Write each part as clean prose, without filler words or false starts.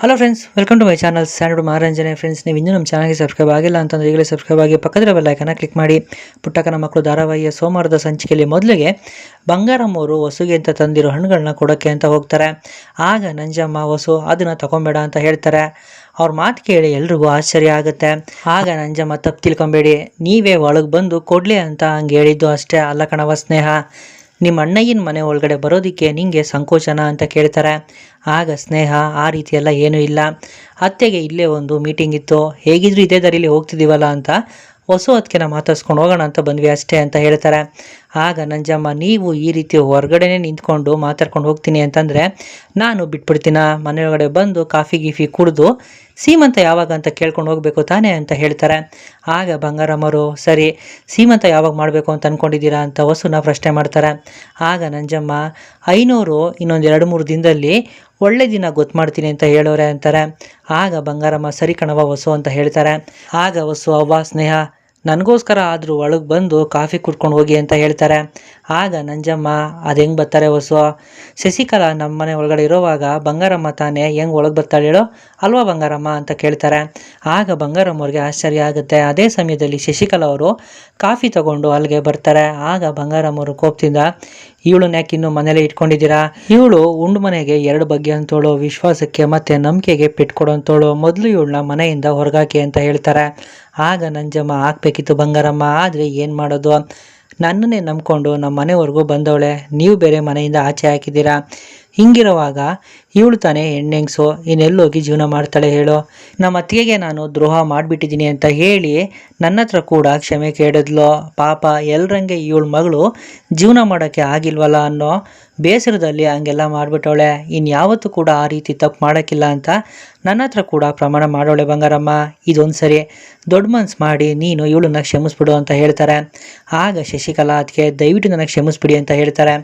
Hello friends, welcome to my channel standard ಮಹಾರಂಜನೆ. Friends, ನೀವು ಇನ್ನೂ ನಮ್ಮ ಚಾನಲ್ಗೆ ಸಬ್ಸ್ಕ್ರೈಬ್ ಆಗಿಲ್ಲ ಅಂತಂದರೆ ಈಗಲೇ ಸಬ್ಸ್ಕ್ರೈಬ್ ಆಗಿ ಪಕ್ಕದ ಬೆಲ್ ಐಕಾನ್ನ ಕ್ಲಿಕ್ ಮಾಡಿ. ಪುಟ್ಟಕ್ಕನ ಮಕ್ಕಳು ಧಾರಾವಾಹಿಯ ಸೋಮವಾರದ ಸಂಚಿಕೆಯಲ್ಲಿ ಮೊದಲಿಗೆ ಬಂಗಾರಮ್ಮ ಅವರು ವಸುಗೆ ಅಂತ ತಂದಿರೋ ಹಣ್ಣುಗಳನ್ನ ಕೊಡೋಕ್ಕೆ ಅಂತ ಹೋಗ್ತಾರೆ. ಆಗ ನಂಜಮ್ಮ ವಸು ಅದನ್ನು ತಗೊಬೇಡ ಅಂತ ಹೇಳ್ತಾರೆ. ಅವ್ರ ಮಾತು ಕೇಳಿ ಎಲ್ರಿಗೂ ಆಶ್ಚರ್ಯ ಆಗುತ್ತೆ. ಆಗ ನಂಜಮ್ಮ ತಪ್ಪು ತಿಳ್ಕೊಬೇಡಿ, ನೀವೇ ಒಳಗೆ ಬಂದು ಕೊಡಲಿ ಅಂತ ಹಂಗೆ ಹೇಳಿದ್ದು ಅಷ್ಟೇ. ಅಲ್ಲ ಕಣವ ಸ್ನೇಹ, ನಿಮ್ಮ ಅಣ್ಣಯ್ಯನ ಮನೆ ಒಳಗಡೆ ಬರೋದಕ್ಕೆ ನಿಂಗೆ ಸಂಕೋಚನ ಅಂತ ಕೇಳ್ತಾರೆ. ಆಗ ಸ್ನೇಹ ಆ ರೀತಿಯೆಲ್ಲ ಏನೂ ಇಲ್ಲ, ಅತ್ತೆಗೆ ಇಲ್ಲೇ ಒಂದು ಮೀಟಿಂಗ್ ಇತ್ತು, ಹೇಗಿದ್ರು ಇದೇ ದಾರಿಲಿ ಹೋಗ್ತಿದ್ದೀವಲ್ಲ ಅಂತ ಹೊಸ ಹೊತ್ತಿಗೆ ಮಾತಾಡ್ಸ್ಕೊಂಡು ಹೋಗೋಣ ಅಂತ ಬಂದ್ವಿ ಅಷ್ಟೇ ಅಂತ ಹೇಳ್ತಾರೆ. ಆಗ ನಂಜಮ್ಮ, ನೀವು ಈ ರೀತಿ ಹೊರಗಡೆನೇ ನಿಂತ್ಕೊಂಡು ಮಾತಾಡ್ಕೊಂಡು ಹೋಗ್ತೀನಿ ಅಂತಂದರೆ ನಾನು ಬಿಟ್ಬಿಡ್ತೀನ, ಮನೆಯೊಳಗಡೆ ಬಂದು ಕಾಫಿ ಗೀಫಿ ಕುಡಿದು ಸೀಮಂತ ಯಾವಾಗ ಅಂತ ಕೇಳ್ಕೊಂಡು ಹೋಗಬೇಕು ತಾನೇ ಅಂತ ಹೇಳ್ತಾರೆ. ಆಗ ಬಂಗಾರಮ್ಮರು, ಸರಿ ಸೀಮಂತ ಯಾವಾಗ ಮಾಡಬೇಕು ಅಂತ ಅಂದ್ಕೊಂಡಿದ್ದೀರಾ ಅಂತ ವಸುನ ಪ್ರಶ್ನೆ ಮಾಡ್ತಾರೆ. ಆಗ ನಂಜಮ್ಮ, 500 ಇನ್ನೊಂದು 2-3 ದಿನದಲ್ಲಿ ಒಳ್ಳೆ ದಿನ ಗೊತ್ತು ಮಾಡ್ತೀನಿ ಅಂತ ಹೇಳೋರೆ ಅಂತಾರೆ. ಆಗ ಬಂಗಾರಮ್ಮ, ಸರಿ ಕಣವ ವಸು ಅಂತ ಹೇಳ್ತಾರೆ. ಆಗ ವಸು, ಅವ್ವ ಸ್ನೇಹ, ನನಗೋಸ್ಕರ ಆದರೂ ಒಳಗೆ ಬಂದು ಕಾಫಿ ಕುಡ್ಕೊಂಡು ಹೋಗಿ ಅಂತ ಹೇಳ್ತಾರೆ. ಆಗ ನಂಜಮ್ಮ, ಅದು ಹೆಂಗೆ ಬರ್ತಾರೆ ವಸು, ಶಶಿಕಲಾ ನಮ್ಮ ಮನೆ ಒಳಗಡೆ ಇರೋವಾಗ ಬಂಗಾರಮ್ಮ ತಾನೇ ಹೆಂಗೆ ಒಳಗೆ ಬರ್ತಾಳೆ ಹೇಳೋ, ಅಲ್ವಾ ಬಂಗಾರಮ್ಮ ಅಂತ ಕೇಳ್ತಾರೆ. ಆಗ ಬಂಗಾರಮ್ಮವ್ರಿಗೆ ಆಶ್ಚರ್ಯ ಆಗುತ್ತೆ. ಅದೇ ಸಮಯದಲ್ಲಿ ಶಶಿಕಲಾ ಅವರು ಕಾಫಿ ತಗೊಂಡು ಅಲ್ಲಿಗೆ ಬರ್ತಾರೆ. ಆಗ ಬಂಗಾರಮ್ಮವರು ಕೋಪದಿಂದ, ಇವಳನ್ನ ಯಾಕೆ ಇನ್ನೂ ಮನೇಲಿ ಇಟ್ಕೊಂಡಿದ್ದೀರಾ, ಇವಳು ಉಂಡು ಮನೆಗೆ 2 ಬಗ್ಗೆ ಅಂತೋಳು, ವಿಶ್ವಾಸಕ್ಕೆ ಮತ್ತು ನಂಬಿಕೆಗೆ ಪೆಟ್ಕೊಡೋ ಅಂತೋಳು, ಮೊದಲು ಇವಳನ್ನ ಮನೆಯಿಂದ ಹೊರಗಾಕಿ ಅಂತ ಹೇಳ್ತಾರೆ. ಆಗ ನಂಜಮ್ಮ, ಹಾಕ್ಬೇಕಿತ್ತು ಬಂಗಾರಮ್ಮ, ಆದರೆ ಏನು ಮಾಡೋದು, ನನ್ನನ್ನೇ ನಂಬ್ಕೊಂಡು ನಮ್ಮ ಮನೆವರೆಗೂ ಬಂದವಳೆ, ನೀವು ಬೇರೆ ಮನೆಯಿಂದ ಆಚೆ ಹಾಕಿದ್ದೀರಾ, ಹಿಂಗಿರುವಾಗ ಇವಳು ತಾನೇ ಹೆಣ್ಣೆಂಗ್ಸು, ಇನ್ನೆಲ್ಲೋಗಿ ಜೀವನ ಮಾಡ್ತಾಳೆ ಹೇಳು, ನಮ್ಮ ಅತ್ತಿಗೆಗೆ ನಾನು ದ್ರೋಹ ಮಾಡಿಬಿಟ್ಟಿದ್ದೀನಿ ಅಂತ ಹೇಳಿ ನನ್ನ ಹತ್ರ ಕೂಡ ಕ್ಷಮೆ ಕೇಳಿದ್ಲು. ಪಾಪ ಎಲ್ಲರಂಗೆ ಇವಳ ಮಗಳು ಜೀವನ ಮಾಡೋಕ್ಕೆ ಆಗಿಲ್ವಲ್ಲ ಅನ್ನೋ ಬೇಸರದಲ್ಲಿ ಹಂಗೆಲ್ಲ ಮಾಡಿಬಿಟ್ಟವಳೆ, ಇನ್ಯಾವತ್ತೂ ಕೂಡ ಆ ರೀತಿ ತಪ್ಪು ಮಾಡೋಕ್ಕಿಲ್ಲ ಅಂತ ನನ್ನ ಹತ್ರ ಕೂಡ ಪ್ರಮಾಣ ಮಾಡೋಳೆ ಬಂಗಾರಮ್ಮ, ಇದೊಂದು ಸರಿ ದೊಡ್ಡ ಮನ್ಸು ಮಾಡಿ ನೀನು ಇವಳನ್ನ ಕ್ಷಮಿಸ್ಬಿಡು ಅಂತ ಹೇಳ್ತಾರೆ. ಆಗ ಶಶಿಕಲಾ ಅದಕ್ಕೆ, ದಯವಿಟ್ಟು ನನಗೆ ಕ್ಷಮಿಸ್ಬಿಡಿ ಅಂತ ಹೇಳ್ತಾರೆ.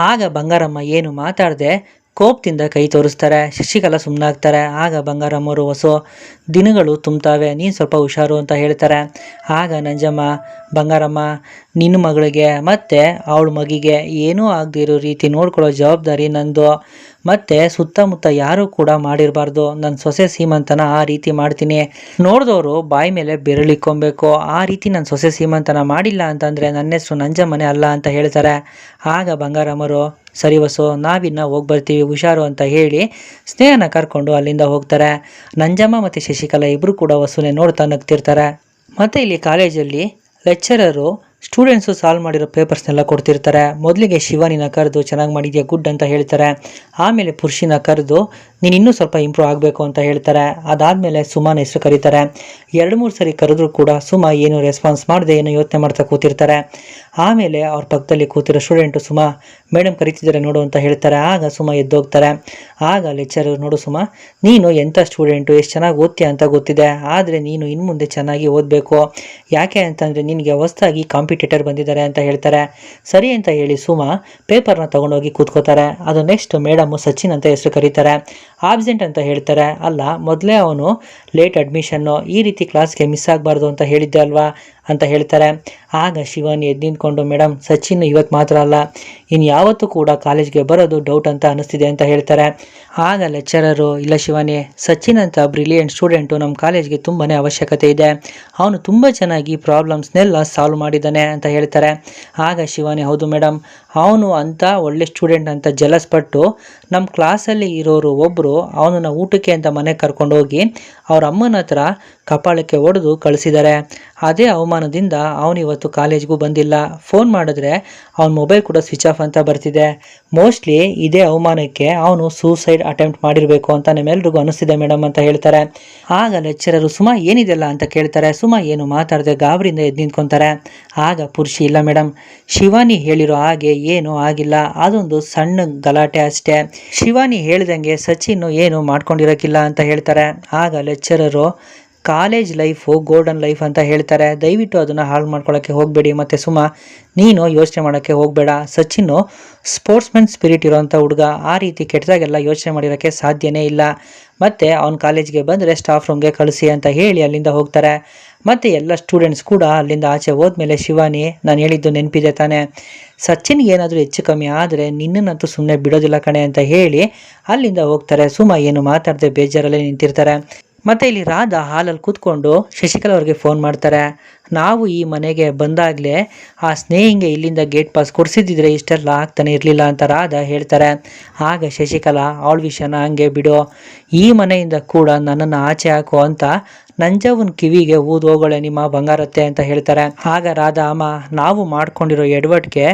ಆಗ ಬಂಗಾರಮ್ಮ ಏನು ಮಾತಾಡದೆ ಕೋಪದಿಂದ ಕೈ ತೋರಿಸ್ತಾರೆ. ಶಶಿಕಲಾ ಸುಮ್ಮನಾಗ್ತಾರೆ. ಆಗ ಬಂಗಾರಮ್ಮವರು, ಹೊಸ ದಿನಗಳು ತುಂಬ್ತಾವೆ, ನೀನು ಸ್ವಲ್ಪ ಹುಷಾರು ಅಂತ ಹೇಳ್ತಾರೆ. ಆಗ ನಂಜಮ್ಮ, ಬಂಗಾರಮ್ಮ, ನಿನ್ನ ಮಗಳಿಗೆ ಮತ್ತು ಅವಳ ಮಗಿಗೆ ಏನೂ ಆಗದಿರೋ ರೀತಿ ನೋಡ್ಕೊಳ್ಳೋ ಜವಾಬ್ದಾರಿ ನಂದು, ಮತ್ತು ಸುತ್ತಮುತ್ತ ಯಾರೂ ಕೂಡ ಮಾಡಿರಬಾರ್ದು, ನನ್ನ ಸೊಸೆ ಸೀಮಂತನ ಆ ರೀತಿ ಮಾಡ್ತೀನಿ, ನೋಡಿದವರು ಬಾಯಿ ಮೇಲೆ ಬೆರಳಿಕ್ಕೊಬೇಕು, ಆ ರೀತಿ ನನ್ನ ಸೊಸೆ ಸೀಮಂತನ ಮಾಡಿಲ್ಲ ಅಂತಂದರೆ ನನ್ನ ಹೆಸರು ನಂಜಮ್ಮನೆ ಅಲ್ಲ ಅಂತ ಹೇಳ್ತಾರೆ. ಆಗ ಬಂಗಾರಮ್ಮರು, ಸರಿ ವಸು, ನಾವಿನ್ನ ಹೋಗಿ ಬರ್ತೀವಿ, ಹುಷಾರು ಅಂತ ಹೇಳಿ ಸ್ನೇಹನ ಕರ್ಕೊಂಡು ಅಲ್ಲಿಂದ ಹೋಗ್ತಾರೆ. ನಂಜಮ್ಮ ಮತ್ತು ಶಶಿಕಲಾ ಇಬ್ಬರು ಕೂಡ ವಸುನೇ ನೋಡ್ತಾ ನಗ್ತಿರ್ತಾರೆ. ಮತ್ತು ಇಲ್ಲಿ ಕಾಲೇಜಲ್ಲಿ ಲೆಕ್ಚರರು ಸ್ಟೂಡೆಂಟ್ಸು ಸಾಲ್ವ್ ಮಾಡಿರೋ ಪೇಪರ್ಸ್ನೆಲ್ಲ ಕೊಡ್ತಿರ್ತಾರೆ. ಮೊದಲಿಗೆ ಶಿವಾನಿನ ಕರೆದು ಚೆನ್ನಾಗಿ ಮಾಡಿದ್ಯಾ, ಗುಡ್ ಅಂತ ಹೇಳ್ತಾರೆ. ಆಮೇಲೆ ಪುರುಷಿನ ಕರೆದು ನೀನು ಇನ್ನೂ ಸ್ವಲ್ಪ ಇಂಪ್ರೂವ್ ಆಗಬೇಕು ಅಂತ ಹೇಳ್ತಾರೆ. ಅದಾದಮೇಲೆ ಸುಮಾನ ಹೆಸರು ಕರೀತಾರೆ. 2-3 ಸರಿ ಕರೆದ್ರೂ ಕೂಡ ಸುಮಾ ಏನು ರೆಸ್ಪಾನ್ಸ್ ಮಾಡದೆ ಏನೋ ಯೋಚನೆ ಮಾಡ್ತಾ ಕೂತಿರ್ತಾರೆ. ಆಮೇಲೆ ಅವ್ರ ಪಕ್ಕದಲ್ಲಿ ಕೂತಿರೋ ಸ್ಟೂಡೆಂಟು, ಸುಮಾ ಮೇಡಮ್ ಕರೀತಿದ್ದಾರೆ ನೋಡು ಅಂತ ಹೇಳ್ತಾರೆ. ಆಗ ಸುಮಾ ಎದ್ದೋಗ್ತಾರೆ. ಆಗ ಲೆಕ್ಚರರ್, ನೋಡು ಸುಮಾ, ನೀನು ಎಂಥ ಸ್ಟೂಡೆಂಟು, ಎಷ್ಟು ಚೆನ್ನಾಗಿ ಓದ್ತೀಯ ಅಂತ ಗೊತ್ತಿದೆ, ಆದರೆ ನೀನು ಇನ್ನು ಮುಂದೆ ಚೆನ್ನಾಗಿ ಓದಬೇಕು, ಯಾಕೆ ಅಂತಂದರೆ ನಿನಗೆ ಹೊಸದಾಗಿ ಕಾಂಪಿಟೇಟರ್ ಬಂದಿದ್ದಾರೆ ಅಂತ ಹೇಳ್ತಾರೆ. ಸರಿ ಅಂತ ಹೇಳಿ ಸುಮಾ ಪೇಪರ್ನ ತೊಗೊಂಡೋಗಿ ಕೂತ್ಕೋತಾರೆ. ಅದು ನೆಕ್ಸ್ಟ್ ಮೇಡಮು ಸಚಿನ್ ಅಂತ ಹೆಸರು ಕರೀತಾರೆ. ಆಬ್ಸೆಂಟ್ ಅಂತ ಹೇಳ್ತಾರೆ. ಅಲ್ಲ, ಮೊದಲೇ ಅವನು ಲೇಟ್ ಅಡ್ಮಿಷನ್ನು, ಈ ರೀತಿ ಕ್ಲಾಸ್ಗೆ ಮಿಸ್ ಆಗಬಾರ್ದು ಅಂತ ಹೇಳಿದ್ದೆ ಅಲ್ವಾ ಅಂತ ಹೇಳ್ತಾರೆ. ಆಗ ಶಿವಾನಿ ಎದ್ದು ನಿಂತ್ಕೊಂಡು, ಮೇಡಮ್ ಸಚಿನ್ ಇವತ್ತು ಮಾತ್ರ ಅಲ್ಲ, ಇನ್ನು ಯಾವತ್ತೂ ಕೂಡ ಕಾಲೇಜ್ಗೆ ಬರೋದು ಡೌಟ್ ಅಂತ ಅನ್ನಿಸ್ತಿದೆ ಅಂತ ಹೇಳ್ತಾರೆ. ಆಗ ಲೆಕ್ಚರರು, ಇಲ್ಲ ಶಿವಾನಿ, ಸಚಿನ್ ಅಂತ ಬ್ರಿಲಿಯಂಟ್ ಸ್ಟೂಡೆಂಟು ನಮ್ಮ ಕಾಲೇಜ್ಗೆ ತುಂಬಾ ಅವಶ್ಯಕತೆ ಇದೆ, ಅವನು ತುಂಬ ಚೆನ್ನಾಗಿ ಪ್ರಾಬ್ಲಮ್ಸ್ನೆಲ್ಲ ಸಾಲ್ವ್ ಮಾಡಿದ್ದಾನೆ ಅಂತ ಹೇಳ್ತಾರೆ. ಆಗ ಶಿವಾನಿ, ಹೌದು ಮೇಡಮ್, ಅವನು ಅಂತ ಒಳ್ಳೆ ಸ್ಟೂಡೆಂಟ್ ಅಂತ ಜಲಸ್ ಪಟ್ಟು ನಮ್ಮ ಕ್ಲಾಸಲ್ಲಿ ಇರೋರು ಒಬ್ಬರು ಅವನನ್ನು ಊಟಕ್ಕೆ ಅಂತ ಮನೆಗೆ ಕರ್ಕೊಂಡೋಗಿ ಅವ್ರ ಅಮ್ಮನ ಹತ್ರ ಕಪಾಳಕ್ಕೆ ಹೊಡೆದು ಕಳಿಸಿದ್ದಾರೆ. ಅದೇ ಅವಮಾನದಿಂದ ಅವನಿವತ್ತು ಕಾಲೇಜ್ಗೂ ಬಂದಿಲ್ಲ. ಫೋನ್ ಮಾಡಿದ್ರೆ ಅವನ ಮೊಬೈಲ್ ಕೂಡ ಸ್ವಿಚ್ ಆಫ್ ಅಂತ ಬರ್ತಿದೆ. ಮೋಸ್ಟ್ಲಿ ಇದೇ ಅವಮಾನಕ್ಕೆ ಅವನು ಸೂಸೈಡ್ ಅಟೆಂಪ್ಟ್ ಮಾಡಿರಬೇಕು ಅಂತ ನಮ್ಮೆಲ್ರಿಗೂ ಅನಿಸ್ತಿದೆ ಮೇಡಮ್ ಅಂತ ಹೇಳ್ತಾರೆ. ಆಗ ಲೆಕ್ಚರರು, ಸುಮಾ ಏನಿದೆಲ್ಲ ಅಂತ ಕೇಳ್ತಾರೆ. ಸುಮಾ ಏನು ಮಾತಾಡದೆ ಗಾಬರಿಯಿಂದ ಎದ್ದು ನಿಂತ್ಕೊತಾರೆ. ಆಗ ಪುರುಷಿ, ಇಲ್ಲ ಮೇಡಮ್, ಶಿವಾನಿ ಹೇಳಿರೋ ಹಾಗೆ ಏನೂ ಆಗಿಲ್ಲ, ಅದೊಂದು ಸಣ್ಣ ಗಲಾಟೆ ಅಷ್ಟೇ, ಶಿವಾನಿ ಹೇಳ್ದಂಗೆ ಸಚಿನ್ ಏನು ಮಾಡ್ಕೊಂಡಿರೋಕ್ಕಿಲ್ಲ ಅಂತ ಹೇಳ್ತಾರೆ. ಆಗ lecturer, college life golden life ಅಂತ ಹೇಳ್ತಾರೆ, ದಯವಿಟ್ಟು ಅದನ್ನು ಹಾಳು ಮಾಡ್ಕೊಳ್ಳೋಕ್ಕೆ ಹೋಗಬೇಡಿ, ಮತ್ತು ಸುಮಾ ನೀನು ಯೋಚನೆ ಮಾಡೋಕ್ಕೆ ಹೋಗಬೇಡ, ಸಚಿನ್ನು ಸ್ಪೋರ್ಟ್ಸ್ಮನ್ ಸ್ಪಿರಿಟ್ ಇರೋಂಥ ಹುಡುಗ, ಆ ರೀತಿ ಕೆಟ್ಟದಾಗೆಲ್ಲ ಯೋಚನೆ ಮಾಡಿರೋಕ್ಕೆ ಸಾಧ್ಯನೇ ಇಲ್ಲ, ಮತ್ತು ಅವ್ನ ಕಾಲೇಜ್ಗೆ ಬಂದರೆ ಸ್ಟಾಫ್ ರೂಮ್ಗೆ ಕಳಿಸಿ ಅಂತ ಹೇಳಿ ಅಲ್ಲಿಂದ ಹೋಗ್ತಾರೆ. ಮತ್ತು ಎಲ್ಲ ಸ್ಟೂಡೆಂಟ್ಸ್ ಕೂಡ ಅಲ್ಲಿಂದ ಆಚೆ ಹೋದ್ಮೇಲೆ ಶಿವಾನಿ, ನಾನು ಹೇಳಿದ್ದು ನೆನಪಿದೆ ತಾನೆ, ಸಚಿನ್ಗೆ ಏನಾದರೂ ಹೆಚ್ಚು ಕಮ್ಮಿ ಆದರೆ ನಿನ್ನನ್ನಂತೂ ಸುಮ್ಮನೆ ಬಿಡೋದಿಲ್ಲ ಕಣೆ ಅಂತ ಹೇಳಿ ಅಲ್ಲಿಂದ ಹೋಗ್ತಾರೆ. ಸುಮಾ ಏನು ಮಾತಾಡದೆ ಬೇಜಾರಲ್ಲೇ ನಿಂತಿರ್ತಾರೆ. ಮತ್ತು ಇಲ್ಲಿ ರಾಧಾ ಹಾಲಲ್ಲಿ ಕೂತ್ಕೊಂಡು ಶಶಿಕಲಾ ಅವ್ರಿಗೆ ಫೋನ್ ಮಾಡ್ತಾರೆ. ನಾವು ಈ ಮನೆಗೆ ಬಂದಾಗಲೇ ಆ ಸ್ನೇಹಿಂಗೆ ಇಲ್ಲಿಂದ ಗೇಟ್ ಪಾಸ್ ಕೊಡಿಸಿದ್ರೆ ಇಷ್ಟೆಲ್ಲ ಆಗ್ತಾನೆ ಇರಲಿಲ್ಲ ಅಂತ ರಾಧಾ ಹೇಳ್ತಾರೆ. ಆಗ ಶಶಿಕಲಾ, ಅವಳ ವಿಷಯನ ಹಂಗೆ ಬಿಡು, ಈ ಮನೆಯಿಂದ ಕೂಡ ನನ್ನನ್ನು ಆಚೆ ಹಾಕು ಅಂತ ನಂಜವನ ಕಿವಿಗೆ ಊದು ಹೋಗೋಳೆ ನಿಮ್ಮ ಬಂಗಾರತ್ತೆ ಅಂತ ಹೇಳ್ತಾರೆ. ಆಗ ರಾಧಾ, ಅಮ್ಮ, ನಾವು ಮಾಡ್ಕೊಂಡಿರೋ ಎಡವಟ್ಗೆ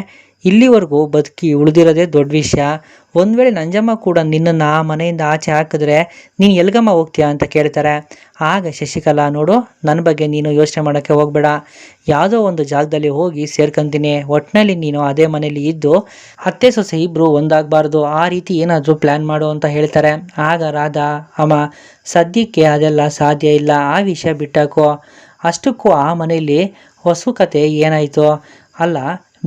ಇಲ್ಲಿವರೆಗೂ ಬದುಕಿ ಉಳಿದಿರೋದೇ ದೊಡ್ಡ ವಿಷಯ. ಒಂದು ವೇಳೆ ನಂಜಮ್ಮ ಕೂಡ ನಿನ್ನನ್ನು ಆ ಮನೆಯಿಂದ ಆಚೆ ಹಾಕಿದ್ರೆ ನೀನು ಎಲ್ಗಮ್ಮ ಹೋಗ್ತೀಯಾ ಅಂತ ಕೇಳ್ತಾರೆ. ಆಗ ಶಶಿಕಲಾ, ನೋಡು, ನನ್ನ ಬಗ್ಗೆ ನೀನು ಯೋಚನೆ ಮಾಡೋಕ್ಕೆ ಹೋಗಬೇಡ, ಯಾವುದೋ ಒಂದು ಜಾಗದಲ್ಲಿ ಹೋಗಿ ಸೇರ್ಕೊಂತೀನಿ, ಒಟ್ಟಿನಲ್ಲಿ ನೀನು ಅದೇ ಮನೇಲಿ ಇದ್ದು ಅತ್ತೆ ಸೊಸೆ ಇಬ್ಬರು ಒಂದಾಗಬಾರ್ದು, ಆ ರೀತಿ ಏನಾದರೂ ಪ್ಲ್ಯಾನ್ ಮಾಡು ಅಂತ ಹೇಳ್ತಾರೆ. ಆಗ ರಾಧಾ, ಅಮ್ಮ, ಸದ್ಯಕ್ಕೆ ಅದೆಲ್ಲ ಸಾಧ್ಯ ಇಲ್ಲ, ಆ ವಿಷಯ ಬಿಟ್ಟಾಕೋ. ಅಷ್ಟಕ್ಕೂ ಆ ಮನೆಯಲ್ಲಿ ಹೊಸ ಕತೆ ಏನಾಯಿತು? ಅಲ್ಲ,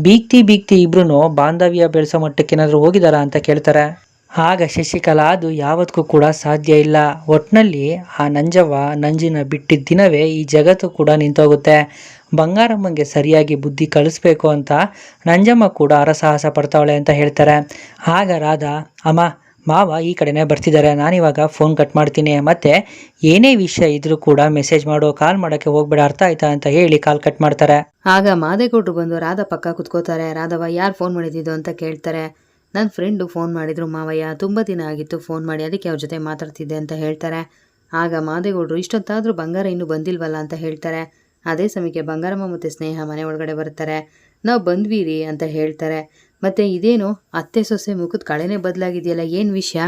ಬೀಗ್ತಿ ಇಬ್ರು ಬಾಂಧವ್ಯ ಬೆಳೆಸೋ ಮಟ್ಟಕ್ಕೇನಾದರೂ ಹೋಗಿದಾರ ಅಂತ ಕೇಳ್ತಾರೆ. ಆಗ ಶಶಿಕಲಾ, ಅದು ಯಾವತ್ತೂ ಕೂಡ ಸಾಧ್ಯ ಇಲ್ಲ, ಒಟ್ಟಿನಲ್ಲಿ ಆ ನಂಜಿನ ಬಿಟ್ಟಿದ್ದ ದಿನವೇ ಈ ಜಗತ್ತು ಕೂಡ ನಿಂತೋಗುತ್ತೆ. ಬಂಗಾರಮ್ಮಂಗೆ ಸರಿಯಾಗಿ ಬುದ್ಧಿ ಕಳಿಸ್ಬೇಕು ಅಂತ ನಂಜಮ್ಮ ಕೂಡ ಹರಸಾಹಸ ಪಡ್ತಾವಳೆ ಅಂತ ಹೇಳ್ತಾರೆ. ಆಗ ರಾಧಾ, ಅಮ್ಮ, ಮಾವ ಈ ಕಡೆನೇ ಬರ್ತಿದ್ದಾರೆ, ನಾನಿವಾಗ ಫೋನ್ ಕಟ್ ಮಾಡ್ತೀನಿ, ಮತ್ತು ಏನೇ ವಿಷಯ ಇದ್ರೂ ಕೂಡ ಮೆಸೇಜ್ ಮಾಡು, ಕಾಲ್ ಮಾಡೋಕ್ಕೆ ಹೋಗ್ಬೇಡ, ಅರ್ಥ ಆಯ್ತಾ ಅಂತ ಹೇಳಿ ಕಾಲ್ ಕಟ್ ಮಾಡ್ತಾರೆ. ಆಗ ಮಾದೇಗೌಡರು ಬಂದು ರಾಧಾ ಪಕ್ಕ ಕುತ್ಕೋತಾರೆ. ರಾಧವ, ಯಾರು ಫೋನ್ ಮಾಡಿದ್ದು ಅಂತ ಕೇಳ್ತಾರೆ. ನನ್ನ ಫ್ರೆಂಡು ಫೋನ್ ಮಾಡಿದ್ರು ಮಾವಯ್ಯ, ತುಂಬ ದಿನ ಆಗಿತ್ತು ಫೋನ್ ಮಾಡಿ, ಅದಕ್ಕೆ ಅವ್ರ ಜೊತೆ ಮಾತಾಡ್ತಿದ್ದೆ ಅಂತ ಹೇಳ್ತಾರೆ. ಆಗ ಮಾದೇಗೌಡರು, ಇಷ್ಟೊತ್ತಾದರೂ ಬಂಗಾರ ಇನ್ನೂ ಬಂದಿಲ್ವಲ್ಲ ಅಂತ ಹೇಳ್ತಾರೆ. ಅದೇ ಸಮಯಕ್ಕೆ ಬಂಗಾರಮ್ಮ ಮತ್ತು ಸ್ನೇಹ ಮನೆ ಒಳಗಡೆ ಬರ್ತಾರೆ. ನಾವು ಬಂದ್ವಿ ಅಂತ ಹೇಳ್ತಾರೆ. ಮತ್ತು ಇದೇನು ಅತ್ತೆ ಸೊಸೆ ಮುಖದ ಕಳೆನೇ ಬದಲಾಗಿದೆಯಲ್ಲ, ಏನು ವಿಷಯ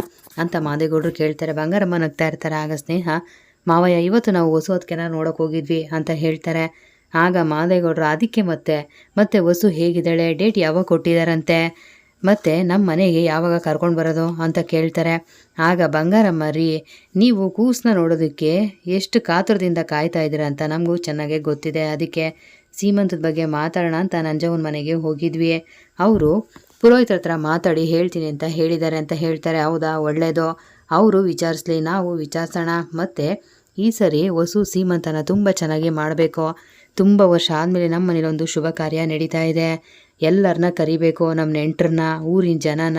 ಅಂತ ಮಾದೇಗೌಡರು ಕೇಳ್ತಾರೆ. ಬಂಗಾರಮ್ಮ ನಗ್ತಾ ಇರ್ತಾರೆ. ಆಗ ಸ್ನೇಹ, ಮಾವಯ್ಯ, ಇವತ್ತು ನಾವು ಹೊಸೋದಕ್ಕೆನ ನೋಡೋಕೆ ಹೋಗಿದ್ವಿ ಅಂತ ಹೇಳ್ತಾರೆ. ಆಗ ಮಾದೇಗೌಡರು, ಅದಕ್ಕೆ ಮತ್ತೆ ವಸು ಹೇಗಿದ್ದಾಳೆ, ಡೇಟ್ ಯಾವಾಗ ಕೊಟ್ಟಿದ್ದಾರಂತೆ, ಮತ್ತು ನಮ್ಮ ಮನೆಗೆ ಯಾವಾಗ ಕರ್ಕೊಂಡು ಬರೋದು ಅಂತ ಕೇಳ್ತಾರೆ. ಆಗ ಬಂಗಾರಮ್ಮ, ರೀ, ನೀವು ಕೂಸನ್ನ ನೋಡೋದಕ್ಕೆ ಎಷ್ಟು ಕಾತುರದಿಂದ ಕಾಯ್ತಾ ಇದ್ದೀರಾ ಅಂತ ನಮಗೂ ಚೆನ್ನಾಗೇ ಗೊತ್ತಿದೆ, ಅದಕ್ಕೆ ಸೀಮಂತದ ಬಗ್ಗೆ ಮಾತಾಡೋಣ ಅಂತ ನಂಜವನ ಮನೆಗೆ ಹೋಗಿದ್ವಿ, ಅವರು ಪುರೋಹಿತರ ಹತ್ರ ಮಾತಾಡಿ ಹೇಳ್ತೀನಿ ಅಂತ ಹೇಳಿದ್ದಾರೆ ಅಂತ ಹೇಳ್ತಾರೆ. ಹೌದಾ, ಒಳ್ಳೆಯದು, ಅವರು ವಿಚಾರಿಸ್ಲಿ, ನಾವು ವಿಚಾರಿಸೋಣ, ಮತ್ತು ಈ ಸರಿ ವಸು ಸೀಮಂತನ ತುಂಬ ಚೆನ್ನಾಗಿ ಮಾಡಬೇಕು. ತುಂಬ ವರ್ಷ ಆದಮೇಲೆ ನಮ್ಮ ಮನೇಲೊಂದು ಶುಭ ಕಾರ್ಯ ನಡೀತಾ ಇದೆ, ಎಲ್ಲರನ್ನ ಕರಿಬೇಕು, ನಮ್ಮ ನೆಂಟರನ್ನ, ಊರಿನ ಜನನ,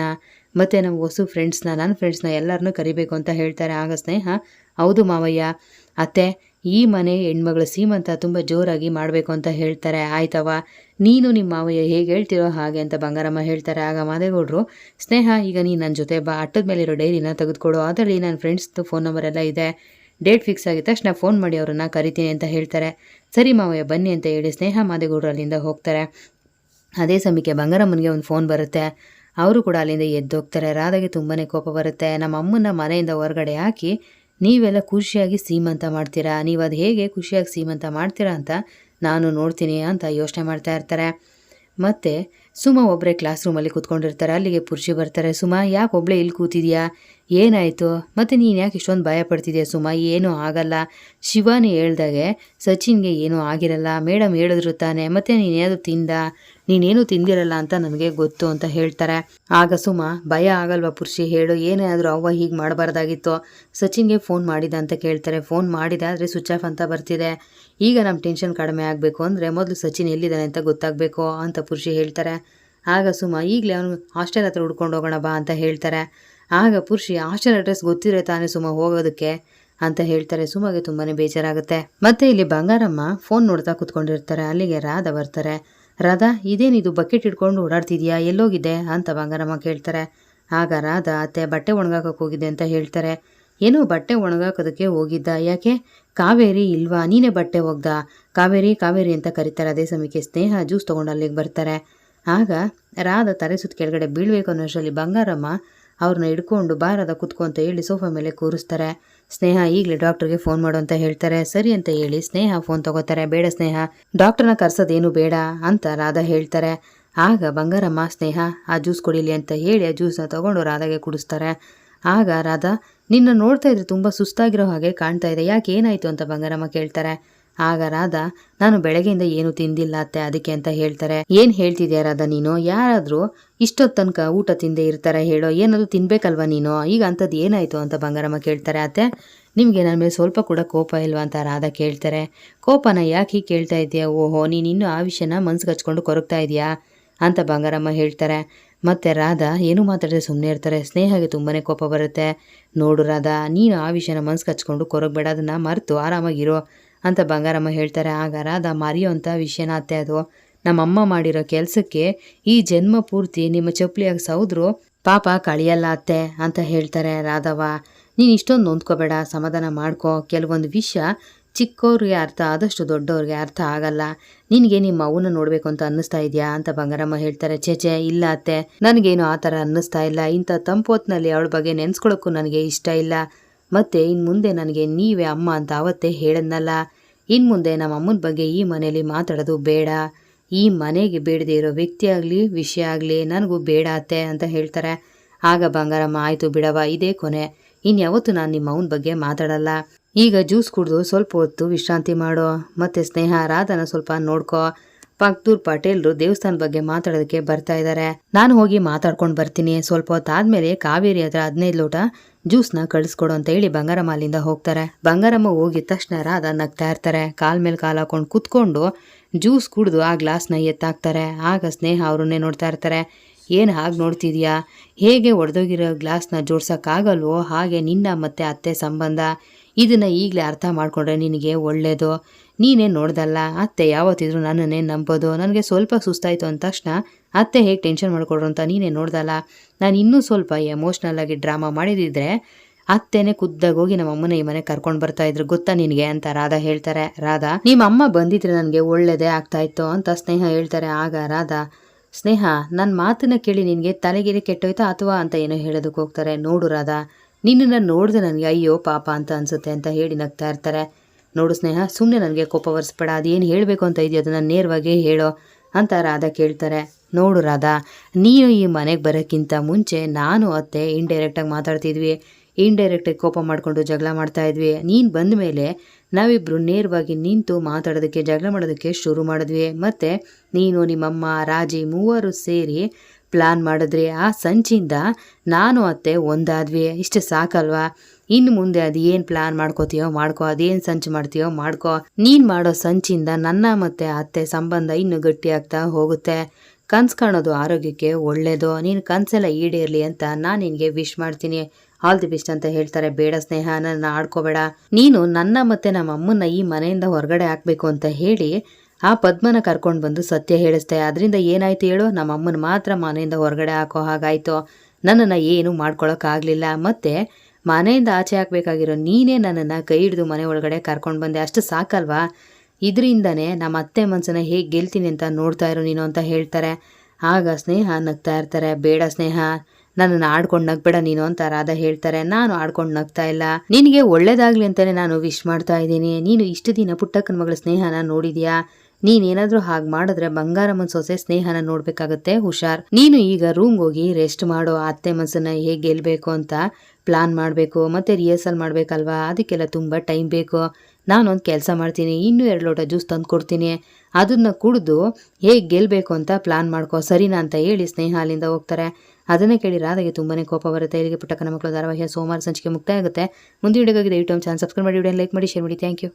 ಮತ್ತು ನಮ್ಮ ವಸು ಫ್ರೆಂಡ್ಸ್ನ, ನನ್ನ ಫ್ರೆಂಡ್ಸ್ನ ಎಲ್ಲರನ್ನೂ ಕರಿಬೇಕು ಅಂತ ಹೇಳ್ತಾರೆ. ಆಗ ಸ್ನೇಹ, ಹೌದು ಮಾವಯ್ಯ, ಅತ್ತೆ, ಈ ಮನೆ ಹೆಣ್ಮಗಳು ಸೀಮಂತ ತುಂಬ ಜೋರಾಗಿ ಮಾಡಬೇಕು ಅಂತ ಹೇಳ್ತಾರೆ. ಆಯ್ತವ, ನೀನು ನಿಮ್ಮ ಮಾವಯ್ಯ ಹೇಗೆ ಹೇಳ್ತಿರೋ ಹಾಗೆ ಅಂತ ಬಂಗಾರಮ್ಮ ಹೇಳ್ತಾರೆ. ಆಗ ಮಾದೇಗೌಡರು, ಸ್ನೇಹ, ಈಗ ನೀನು ನನ್ನ ಜೊತೆ ಬಾ, ಅಟ್ಟದ ಮೇಲಿರೋ ಡೈರಿನ ತೆಗೆದುಕೊಡು, ಅದರಲ್ಲಿ ನನ್ನ ಫ್ರೆಂಡ್ಸ್ದು ಫೋನ್ ನಂಬರ್ ಎಲ್ಲ ಇದೆ, ಡೇಟ್ ಫಿಕ್ಸ್ ಆಗಿದ ತಕ್ಷಣ ಫೋನ್ ಮಾಡಿ ಅವ್ರನ್ನ ಕರಿತೀನಿ ಅಂತ ಹೇಳ್ತಾರೆ. ಸರಿ ಮಾವಯ್ಯ, ಬನ್ನಿ ಅಂತ ಹೇಳಿ ಸ್ನೇಹ ಮಾದೇಗೌಡರು ಅಲ್ಲಿಂದ ಹೋಗ್ತಾರೆ. ಅದೇ ಸಮಯಕ್ಕೆ ಬಂಗಾರಮ್ಮನಿಗೆ ಒಂದು ಫೋನ್ ಬರುತ್ತೆ. ಅವರು ಕೂಡ ಅಲ್ಲಿಂದ ಎದ್ದೋಗ್ತಾರೆ. ರಾಧಾಗೆ ತುಂಬಾ ಕೋಪ ಬರುತ್ತೆ. ನಮ್ಮ ಅಮ್ಮನ ಮನೆಯಿಂದ ಹೊರಗಡೆ ಹಾಕಿ ನೀವೆಲ್ಲ ಖುಷಿಯಾಗಿ ಸೀಮಂತ ಮಾಡ್ತೀರಾ, ನೀವು ಅದು ಹೇಗೆ ಖುಷಿಯಾಗಿ ಸೀಮಂತ ಮಾಡ್ತೀರಾ ಅಂತ ನಾನು ನೋಡ್ತೀನಿ ಅಂತ ಯೋಚನೆ ಮಾಡ್ತಾ ಇರ್ತಾರೆ. ಮತ್ತು ಸುಮಾ ಒಬ್ಬರೇ ಕ್ಲಾಸ್ ರೂಮಲ್ಲಿ ಕೂತ್ಕೊಂಡಿರ್ತಾರೆ. ಅಲ್ಲಿಗೆ ಪುರುಷಿ ಬರ್ತಾರೆ. ಸುಮಾ, ಯಾಕೆ ಒಬ್ಬಳೇ ಇಲ್ಲಿ ಕೂತಿದ್ಯಾ, ಏನಾಯಿತು, ಮತ್ತು ನೀನು ಯಾಕೆ ಇಷ್ಟೊಂದು ಭಯ ಪಡ್ತಿದ್ಯಾ ಸುಮಾ, ಏನೂ ಆಗಲ್ಲ, ಶಿವಾನಿ ಹೇಳ್ದಾಗೆ ಸಚಿನ್ಗೆ ಏನೂ ಆಗಿರಲ್ಲ, ಮೇಡಮ್ ಹೇಳಿದ್ರು ತಾನೆ, ಮತ್ತು ನೀನೇನು ತಿಂದಿರಲ್ಲ ಅಂತ ನನಗೆ ಗೊತ್ತು ಅಂತ ಹೇಳ್ತಾರೆ. ಆಗ ಸುಮಾ, ಭಯ ಆಗಲ್ವಾ ಪುರುಷಿ, ಹೇಳು, ಏನೇ ಆದರೂ ಅವ್ವ ಹೀಗೆ ಮಾಡಬಾರ್ದಾಗಿತ್ತು, ಸಚಿನ್ಗೆ ಫೋನ್ ಮಾಡಿದ ಅಂತ ಕೇಳ್ತಾರೆ. ಫೋನ್ ಮಾಡಿದ, ಆದರೆ ಸ್ವಿಚ್ ಆಫ್ ಅಂತ ಬರ್ತಿದೆ, ಈಗ ನಮ್ಮ ಟೆನ್ಷನ್ ಕಡಿಮೆ ಆಗಬೇಕು ಅಂದರೆ ಮೊದಲು ಸಚಿನ್ ಎಲ್ಲಿದ್ದಾನೆ ಅಂತ ಗೊತ್ತಾಗಬೇಕು ಅಂತ ಪುರುಷಿ ಹೇಳ್ತಾರೆ. ಆಗ ಸುಮಾ, ಈಗಲೇ ಅವನು ಹಾಸ್ಟೆಲ್ ಹತ್ರ ಹುಡ್ಕೊಂಡು ಹೋಗೋಣ ಬಾ ಅಂತ ಹೇಳ್ತಾರೆ. ಆಗ ಪುರುಷಿ, ಹಾಸ್ಟೆಲ್ ಅಡ್ರೆಸ್ ಗೊತ್ತಿರೋ ತಾನೇ ಸುಮಾ ಹೋಗೋದಕ್ಕೆ ಅಂತ ಹೇಳ್ತಾರೆ. ಸುಮಗೆ ತುಂಬಾ ಬೇಜಾರಾಗುತ್ತೆ. ಮತ್ತು ಇಲ್ಲಿ ಬಂಗಾರಮ್ಮ ಫೋನ್ ನೋಡ್ತಾ ಕೂತ್ಕೊಂಡಿರ್ತಾರೆ. ಅಲ್ಲಿಗೆ ರಾಧಾ ಬರ್ತಾರೆ. ರಾಧಾ, ಇದೇನಿದು ಬಕೆಟ್ ಇಟ್ಕೊಂಡು ಓಡಾಡ್ತಿದ್ಯಾ, ಎಲ್ಲೋಗಿದೆ ಅಂತ ಬಂಗಾರಮ್ಮ ಕೇಳ್ತಾರೆ. ಆಗ ರಾಧಾ, ಅತ್ತೆ, ಬಟ್ಟೆ ಒಣಗಾಕೋಕೆ ಹೋಗಿದೆ ಅಂತ ಹೇಳ್ತಾರೆ. ಏನೋ ಬಟ್ಟೆ ಒಣಗಾಕೋದಕ್ಕೆ ಹೋಗಿದ್ದ, ಯಾಕೆ ಕಾವೇರಿ ಇಲ್ವಾ, ನೀನೇ ಬಟ್ಟೆ ಒಗ್ದ, ಕಾವೇರಿ ಅಂತ ಕರೀತಾರೆ. ಅದೇ ಸಮಯಕ್ಕೆ ಸ್ನೇಹ ಜ್ಯೂಸ್ ತೊಗೊಂಡು ಅಲ್ಲಿಗೆ ಬರ್ತಾರೆ. ಆಗ ರಾಧಾ ತಲೆ ಸುತ್ತ ಕೆಳಗಡೆ ಬೀಳಬೇಕು ಅನ್ನೋಷ್ಟರಲ್ಲಿ ಬಂಗಾರಮ್ಮ ಅವ್ರನ್ನ ಹಿಡ್ಕೊಂಡು ಬಾರದ ಕುತ್ಕೊ ಅಂತ ಹೇಳಿ ಸೋಫಾ ಮೇಲೆ ಕೂರಿಸ್ತಾರೆ. ಸ್ನೇಹ, ಈಗಲೇ ಡಾಕ್ಟರ್ಗೆ ಫೋನ್ ಮಾಡು ಅಂತ ಹೇಳ್ತಾರೆ. ಸರಿ ಅಂತ ಹೇಳಿ ಸ್ನೇಹ ಫೋನ್ ತಗೋತಾರೆ. ಬೇಡ ಸ್ನೇಹ, ಡಾಕ್ಟರ್ನ ಕರ್ಸೋದೇನು ಬೇಡ ಅಂತ ರಾಧಾ ಹೇಳ್ತಾರೆ. ಆಗ ಬಂಗಾರಮ್ಮ, ಸ್ನೇಹ ಆ ಜ್ಯೂಸ್ ಕೊಡಿಲಿ ಅಂತ ಹೇಳಿ ಆ ಜ್ಯೂಸನ್ನ ತೊಗೊಂಡು ರಾಧಾಗೆ ಕುಡಿಸ್ತಾರೆ. ಆಗ ರಾಧಾ, ನಿನ್ನ ನೋಡ್ತಾ ಇದ್ರೆ ತುಂಬ ಸುಸ್ತಾಗಿರೋ ಹಾಗೆ ಕಾಣ್ತಾ ಇದೆ, ಯಾಕೆ ಏನಾಯಿತು ಅಂತ ಬಂಗಾರಮ್ಮ ಕೇಳ್ತಾರೆ. ಆಗ ರಾಧಾ, ನಾನು ಬೆಳಗ್ಗೆಯಿಂದ ಏನು ತಿಂದಿಲ್ಲ ಅತ್ತೆ, ಅದಕ್ಕೆ ಅಂತ ಹೇಳ್ತಾರೆ. ಏನ್ ಹೇಳ್ತಿದ್ಯಾ ರಾಧಾ ನೀನು? ಯಾರಾದ್ರೂ ಇಷ್ಟೊತ್ತು ತನಕ ಊಟ ತಿಂದೇ ಇರ್ತಾರೆ ಹೇಳೋ? ಏನಾದ್ರು ತಿನ್ಬೇಕಲ್ವಾ ನೀನು? ಈಗ ಅಂಥದ್ದು ಏನಾಯ್ತು ಅಂತ ಬಂಗಾರಮ್ಮ ಕೇಳ್ತಾರೆ. ಅತ್ತೆ, ನಿಮಗೆ ನನ್ನ ಮೇಲೆ ಸ್ವಲ್ಪ ಕೂಡ ಕೋಪ ಇಲ್ವಾ ಅಂತ ರಾಧಾ ಕೇಳ್ತಾರೆ. ಕೋಪನ ಯಾಕೆ ಹೀಗೆ ಕೇಳ್ತಾ ಇದೆಯಾ? ಓಹೋ, ನೀನು ಇನ್ನೂ ಆ ವಿಷಯನ ಮನ್ಸಿಗೆ ಹಚ್ಕೊಂಡು ಕೊರಗ್ತಾ ಇದೆಯಾ ಅಂತ ಬಂಗಾರಮ್ಮ ಹೇಳ್ತಾರೆ. ಮತ್ತೆ ರಾಧಾ ಏನೂ ಮಾತಾಡದೆ ಸುಮ್ಮನೆ ಇರ್ತಾರೆ. ಸ್ನೇಹಗೆ ತುಂಬಾ ಕೋಪ ಬರುತ್ತೆ. ನೋಡು ರಾಧಾ, ನೀನು ಆ ವಿಷಯನ ಮನ್ಸಿಗೆ ಹಚ್ಕೊಂಡು ಕೊರಗಬೇಡ, ಅದನ್ನು ಮರೆತು ಆರಾಮಾಗಿರೋ ಅಂತ ಬಂಗಾರಮ್ಮ ಹೇಳ್ತಾರೆ. ಆಗ ರಾಧಾ, ಮರೆಯೋಂಥ ವಿಷಯನ ಅತ್ತೆ ಅದು. ನಮ್ಮಮ್ಮ ಮಾಡಿರೋ ಕೆಲಸಕ್ಕೆ ಈ ಜನ್ಮ ಪೂರ್ತಿ ನಿಮ್ಮ ಚಪ್ಪಲಿಯಾಗಿ ಸೌದ್ರು ಪಾಪ ಕಳಿಯಲ್ಲ ಅತ್ತೆ ಅಂತ ಹೇಳ್ತಾರೆ. ರಾಧವ, ನೀನು ಇಷ್ಟೊಂದು ನೊಂದ್ಕೋಬೇಡ, ಸಮಾಧಾನ ಮಾಡ್ಕೋ. ಕೆಲವೊಂದು ವಿಷಯ ಚಿಕ್ಕವ್ರಿಗೆ ಅರ್ಥ ಆದಷ್ಟು ದೊಡ್ಡವ್ರಿಗೆ ಅರ್ಥ ಆಗಲ್ಲ. ನಿನಗೆ ನಿಮ್ಮ ಅವನ್ನ ನೋಡಬೇಕು ಅಂತ ಅನ್ನಿಸ್ತಾ ಇದೆಯಾ ಅಂತ ಬಂಗಾರಮ್ಮ ಹೇಳ್ತಾರೆ. ಚೇಚೆ ಇಲ್ಲ ಅತ್ತೆ, ನನಗೇನು ಆ ಥರ ಅನ್ನಿಸ್ತಾ ಇಲ್ಲ. ಇಂಥ ತಂಪೊತ್ತಿನಲ್ಲಿ ಅವಳ ಬಗ್ಗೆ ನೆನೆಸ್ಕೊಳ್ಳೋಕ್ಕೂ ನನಗೆ ಇಷ್ಟ ಇಲ್ಲ. ಮತ್ತು ಇನ್ನು ಮುಂದೆ ನನಗೆ ನೀವೇ ಅಮ್ಮ ಅಂತ ಆವತ್ತೇ ಹೇಳದ್ನಲ್ಲ. ಇನ್ನು ಮುಂದೆ ನಮ್ಮ ಅಮ್ಮನ ಬಗ್ಗೆ ಈ ಮನೇಲಿ ಮಾತಾಡೋದು ಬೇಡ. ಈ ಮನೆಗೆ ಬೇಡದೇ ಇರೋ ವ್ಯಕ್ತಿ ಆಗಲಿ ವಿಷಯ ಆಗಲಿ ನನಗೂ ಬೇಡ ಅತ್ತೆ ಅಂತ ಹೇಳ್ತಾರೆ. ಆಗ ಬಂಗಾರಮ್ಮ, ಆಯಿತು ಬಿಡವ, ಇದೇ ಕೊನೆ, ಇನ್ಯಾವತ್ತು ನಾನು ನಿಮ್ಮ ಅವನ ಬಗ್ಗೆ ಮಾತಾಡಲ್ಲ. ಈಗ ಜ್ಯೂಸ್ ಕುಡಿದು ಸ್ವಲ್ಪ ಹೊತ್ತು ವಿಶ್ರಾಂತಿ ಮಾಡೋ. ಮತ್ತು ಸ್ನೇಹ, ರಾಧನ ಸ್ವಲ್ಪ ನೋಡ್ಕೋ. ಪಕ್ದೂರ್ ಪಟೇಲ್ರು ದೇವಸ್ಥಾನ ಬಗ್ಗೆ ಮಾತಾಡೋದಕ್ಕೆ ಬರ್ತಾ ಇದ್ದಾರೆ. ನಾನು ಹೋಗಿ ಮಾತಾಡ್ಕೊಂಡು ಬರ್ತೀನಿ. ಸ್ವಲ್ಪ ಹೊತ್ತಾದ್ಮೇಲೆ ಕಾವೇರಿ ಹತ್ರ 15 ಲೋಟ ಜ್ಯೂಸ್ನ ಕಳಿಸ್ಕೊಡು ಅಂತ ಹೇಳಿ ಬಂಗಾರಮ್ಮ ಅಲ್ಲಿಂದ ಹೋಗ್ತಾರೆ. ಬಂಗಾರಮ್ಮ ಹೋಗಿದ ತಕ್ಷಣ ರಾಧಾ ನಗ್ತಾ ಇರ್ತಾರೆ. ಕಾಲ್ ಮೇಲೆ ಕಾಲು ಹಾಕೊಂಡು ಕುತ್ಕೊಂಡು ಜ್ಯೂಸ್ ಕುಡಿದು ಆ ಗ್ಲಾಸ್ನ ಎತ್ತಾಕ್ತಾರೆ. ಆಗ ಸ್ನೇಹ ಅವ್ರನ್ನೇ ನೋಡ್ತಾ ಇರ್ತಾರೆ. ಏನು ಹಾಗೆ ನೋಡ್ತಿದ್ಯಾ? ಹೇಗೆ ಒಡೆದೋಗಿರೋ ಗ್ಲಾಸ್ನ ಜೋಡ್ಸೋಕ್ಕಾಗಲ್ವೋ ಹಾಗೆ ನಿನ್ನ ಮತ್ತು ಅತ್ತೆ ಸಂಬಂಧ. ಇದನ್ನು ಈಗಲೇ ಅರ್ಥ ಮಾಡಿಕೊಂಡ್ರೆ ನಿನಗೆ ಒಳ್ಳೆಯದು. ನೀನೇ ನೋಡ್ದಲ್ಲ, ಅತ್ತೆ ಯಾವತ್ತಿದ್ರು ನನ್ನನ್ನೇ ನಂಬೋದು. ನನಗೆ ಸ್ವಲ್ಪ ಸುಸ್ತಾಯಿತು ಅಂದ ತಕ್ಷಣ ಅತ್ತೆ ಹೇಗೆ ಟೆನ್ಷನ್ ಮಾಡಿಕೊಡ್ರು ಅಂತ ನೀನೇ ನೋಡ್ದಲ್ಲ. ನಾನು ಇನ್ನೂ ಸ್ವಲ್ಪ ಎಮೋಷ್ನಲ್ಲಾಗಿ ಡ್ರಾಮಾ ಮಾಡಿದಿದ್ರೆ ಅತ್ತೆನೇ ಖುದ್ದಾಗಿ ಹೋಗಿ ನಮ್ಮ ಅಮ್ಮನ ಈ ಮನೆ ಕರ್ಕೊಂಡು ಬರ್ತಾ ಇದ್ರು, ಗೊತ್ತಾ ನಿನಗೆ ಅಂತ ರಾಧಾ ಹೇಳ್ತಾರೆ. ರಾಧಾ, ನಿಮ್ಮ ಅಮ್ಮ ಬಂದಿದ್ರೆ ನನಗೆ ಒಳ್ಳೇದೇ ಆಗ್ತಾಯಿತ್ತು ಅಂತ ಸ್ನೇಹ ಹೇಳ್ತಾರೆ. ಆಗ ರಾಧಾ, ಸ್ನೇಹ, ನನ್ನ ಮಾತನ್ನ ಕೇಳಿ ನಿನಗೆ ತಲೆಗಿರಿ ಕೆಟ್ಟೋಯ್ತಾ ಅಥವಾ ಅಂತ ಏನೋ ಹೇಳೋದಕ್ಕೆ ಹೋಗ್ತಾರೆ. ನೋಡು ರಾಧಾ, ನಿನ್ನನ್ನು ನೋಡಿದ್ರೆ ನನಗೆ ಅಯ್ಯೋ ಪಾಪ ಅಂತ ಅನಿಸುತ್ತೆ ಅಂತ ಹೇಳಿ ನಗ್ತಾ ಇರ್ತಾರೆ. ನೋಡು ಸ್ನೇಹ, ಸುಮ್ಮನೆ ನನಗೆ ಕೋಪ ಬರ್ಸ್ಬೇಡ, ಅದೇನು ಹೇಳಬೇಕು ಅಂತ ಇದೆಯೋ ಅದನ್ನು ನೇರವಾಗಿ ಹೇಳೋ ಅಂತ ರಾಧಾ ಕೇಳ್ತಾರೆ. ನೋಡು ರಾಧಾ, ನೀನು ಈ ಮನೆಗೆ ಬರೋಕ್ಕಿಂತ ಮುಂಚೆ ನಾನು ಅತ್ತೆ ಇಂಡೈರೆಕ್ಟಾಗಿ ಮಾತಾಡ್ತಿದ್ವಿ, ಇಂಡೈರೆಕ್ಟಾಗಿ ಕೋಪ ಮಾಡಿಕೊಂಡು ಜಗಳ ಮಾಡ್ತಾಯಿದ್ವಿ. ನೀನು ಬಂದ ಮೇಲೆ ನಾವಿಬ್ಬರು ನೇರವಾಗಿ ನಿಂತು ಮಾತಾಡೋದಕ್ಕೆ, ಜಗಳ ಮಾಡೋದಕ್ಕೆ ಶುರು ಮಾಡಿದ್ವಿ. ಮತ್ತು ನೀನು, ನಿಮ್ಮಮ್ಮ, ರಾಜಿ ಮೂವರು ಸೇರಿ ಪ್ಲ್ಯಾನ್ ಮಾಡಿದ್ರಿ. ಆ ಸಂಚಿಂದ ನಾನು ಅತ್ತೆ ಒಂದಾದ್ವಿ. ಇಷ್ಟು ಸಾಕಲ್ವಾ? ಇನ್ನು ಮುಂದೆ ಅದು ಏನು ಪ್ಲ್ಯಾನ್ ಮಾಡ್ಕೋತೀಯೋ ಮಾಡ್ಕೋ, ಅದೇನು ಸಂಚು ಮಾಡ್ತೀಯೋ ಮಾಡ್ಕೋ. ನೀನು ಮಾಡೋ ಸಂಚಿಂದ ನನ್ನ ಮತ್ತು ಅತ್ತೆ ಸಂಬಂಧ ಇನ್ನೂ ಗಟ್ಟಿಯಾಗ್ತಾ ಹೋಗುತ್ತೆ. ಕನ್ಸು ಕಾಣೋದು ಆರೋಗ್ಯಕ್ಕೆ ಒಳ್ಳೆಯದು. ನೀನು ಕನಸೆಲ್ಲ ಈಡೇರಲಿ ಅಂತ ನಾನು ನಿನಗೆ ವಿಶ್ ಮಾಡ್ತೀನಿ. ಆಲ್ ದಿ ಬೆಸ್ಟ್ ಅಂತ ಹೇಳ್ತಾರೆ. ಬೇಡ ಸ್ನೇಹ, ನನ್ನ ಆಡ್ಕೋಬೇಡ. ನೀನು ನನ್ನ ಮತ್ತು ನಮ್ಮ ಅಮ್ಮನ್ನ ಈ ಮನೆಯಿಂದ ಹೊರಗಡೆ ಹಾಕಬೇಕು ಅಂತ ಹೇಳಿ ಆ ಪದ್ಮನ ಕರ್ಕೊಂಡು ಬಂದು ಸತ್ಯ ಹೇಳಿಸ್ತೆ. ಅದರಿಂದ ಏನಾಯ್ತು ಹೇಳು? ನಮ್ಮ ಅಮ್ಮನ ಮಾತ್ರ ಮನೆಯಿಂದ ಹೊರಗಡೆ ಹಾಕೋ ಹಾಗಾಯಿತು. ನನ್ನನ್ನು ಏನೂ ಮಾಡ್ಕೊಳಕ್ಕಾಗಲಿಲ್ಲ. ಮತ್ತು ಮನೆಯಿಂದ ಆಚೆ ಹಾಕಬೇಕಾಗಿರೋ ನೀನೇ ನನ್ನನ್ನು ಕೈ ಹಿಡಿದು ಮನೆ ಒಳಗಡೆ ಕರ್ಕೊಂಡು ಬಂದೆ. ಅಷ್ಟು ಸಾಕಲ್ವಾ? ಇದರಿಂದನೇ ನಮ್ಮ ಅತ್ತೆ ಮನಸ್ಸನ್ನು ಹೇಗೆ ಗೆಲ್ತೀನಿ ಅಂತ ನೋಡ್ತಾ ಇರು ನೀನು ಅಂತ ಹೇಳ್ತಾರೆ. ಆಗ ಸ್ನೇಹ ನಗ್ತಾ ಇರ್ತಾರೆ. ಬೇಡ ಸ್ನೇಹ, ನನ್ನನ್ನು ಆಡ್ಕೊಂಡು ನಗ್ಬೇಡ ನೀನು ಅಂತ ರಾಧಾ ಹೇಳ್ತಾರೆ. ನಾನು ಆಡ್ಕೊಂಡು ನಗ್ತಾ ಇಲ್ಲ, ನಿನಗೆ ಒಳ್ಳೇದಾಗಲಿ ಅಂತಲೇ ನಾನು ವಿಶ್ ಮಾಡ್ತಾ ಇದ್ದೀನಿ. ನೀನು ಇಷ್ಟು ದಿನ ಪುಟ್ಟಕ್ಕನ ಮಗಳ ಸ್ನೇಹನ ನೋಡಿದ್ಯಾ? ನೀನೇನಾದರೂ ಹಾಗೆ ಮಾಡಿದ್ರೆ ಬಂಗಾರಮ್ಮನ ಸೊಸೆ ಸ್ನೇಹನ ನೋಡಬೇಕಾಗತ್ತೆ, ಹುಷಾರ್. ನೀನು ಈಗ ರೂಮ್ಗೆ ಹೋಗಿ ರೆಸ್ಟ್ ಮಾಡೋ. ಅತ್ತೆ ಮನಸ್ಸನ್ನು ಹೇಗೆ ಗೆಲ್ಲಬೇಕು ಅಂತ ಪ್ಲಾನ್ ಮಾಡಬೇಕು, ಮತ್ತು ರಿಹರ್ಸಲ್ ಮಾಡಬೇಕಲ್ವಾ? ಅದಕ್ಕೆಲ್ಲ ತುಂಬ ಟೈಮ್ ಬೇಕು. ನಾನೊಂದು ಕೆಲಸ ಮಾಡ್ತೀನಿ, ಇನ್ನೂ 2 ಲೋಟ ಜ್ಯೂಸ್ ತಂದು ಕೊಡ್ತೀನಿ, ಅದನ್ನು ಕುಡಿದು ಹೇಗೆ ಗೆಲ್ಲಬೇಕು ಅಂತ ಪ್ಲಾನ್ ಮಾಡ್ಕೋ, ಸರಿನಾ ಅಂತ ಹೇಳಿ ಸ್ನೇಹ ಅಲ್ಲಿಂದ ಹೋಗ್ತಾರೆ. ಅದನ್ನೇ ಕೇಳಿ ರಾಧಾಗೆ ತುಂಬಾ ಕೋಪ ಬರುತ್ತೆ. ಇಲ್ಲಿಗೆ ಪುಟ್ಟಕ್ಕನ ಮಕ್ಕಳು ಧಾರಾವಾಹಿಯ ಸೋಮವಾರ ಸಂಚಿಕೆ ಮುಕ್ತಾಯ ಆಗುತ್ತೆ. ಮುಂದಿನ ವಿಡಿಯೋಗಾಗಿ ದಯವಿಟ್ಟು ಚಾನಲ್ ಸಬ್ಸ್ಕ್ರೈಬ್ ಮಾಡಿ, ವಿಡಿಯೋ ಲೈಕ್ ಮಾಡಿ, ಶೇರ್ ಮಾಡಿ. Thank you.